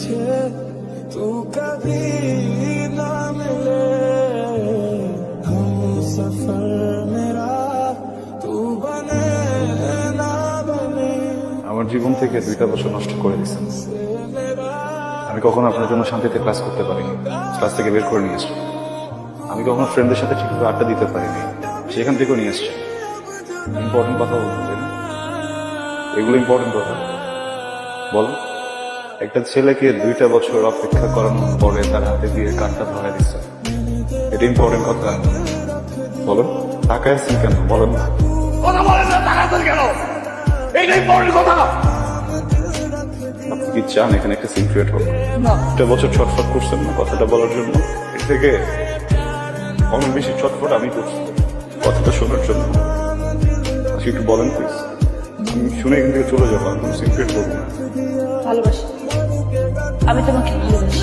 पीछे तू कभी ना मिले हम सफर मेरा तू बने ना बने। আমার জীবন থেকে 2টা বছর নষ্ট করে দিয়েছেন। আমি কখনো আপনার জন্য শান্তিতে ক্লাস করতে পারিনি, ক্লাস থেকে বের করে নিয়ে আসছি। আমি কখনো ফ্রেন্ডদের সাথে ঠিকভাবে আড্ডা দিতে পারিনি, সেখান থেকেও নিয়ে আসছি। ইম্পর্টেন্ট কথা বলতে না, এগুলো ইম্পর্টেন্ট কথা বলো। একটা ছেলেকে 2টা বছর অপেক্ষা করানোর পরে তার হাতে দিয়ে কার্ডটা ধরাই দিচ্ছে, এটা ইম্পর্টেন্ট কথা বলো। তাকায় আছেন কেন বলেন না? কথা বলেন না, তাকাচ্ছেন কেন? এইটা ইম্পর্টেন্ট কথা। আপনি কি চান এখানে একটা সিন ক্রিয়েট হোক? 2টা বছর ছটফট করছেন না কথাটা বলার জন্য, এর থেকে অনেক বেশি ছটফট আমি করছি কথাটা শোনার জন্য। আজকে একটু বলেন প্লিজ, আমি শুনে এখান থেকে চলে যাবো, আমি কোনো সিন ক্রিয়েট করবো না। ভালোবাসি, আমি তোমাকে ভালোবাসি।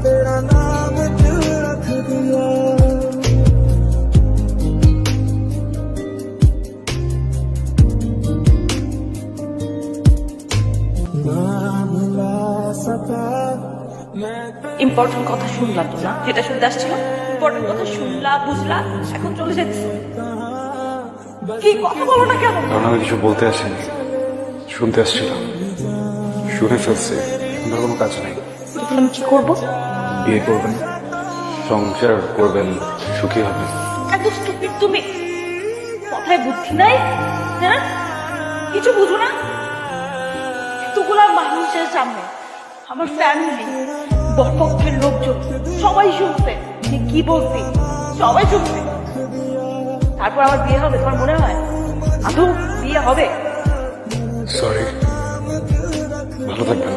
तेरा नाम दिल रख दिया ना भुला सका मैं ইম্পর্টেন্ট কথা শুনলা তো না, যেটা শুনতে আসছিল ইম্পর্টেন্ট কথা শুনলা, বুঝলা, এখন চলে যাচ্ছে। কি কথা বলো না কেন? কারণ আমি কিছু বলতে আসিনি, শুনতে আসছিলাম। শুনে ফেলছি, আমার কোনো কাজ নেই। তাহলে আমি কি করবো? বিয়ে করবেন, সংসার করবেন, সুখী হবেন। এত স্টুপিড তুমি, কথায় বুদ্ধি নাই, হ্যাঁ? কিছু বুঝো না? এতগুলা মানুষের সামনে আমার ফ্যামিলি, বরপক্ষের লোকজন সবাই শুনছে যে কি বলছি, সবাই শুনছে। তারপর আমার বিয়ে হবে তোমার মনে হয়? আদৌ বিয়ে হবে? সরি, ভালো থাকবেন।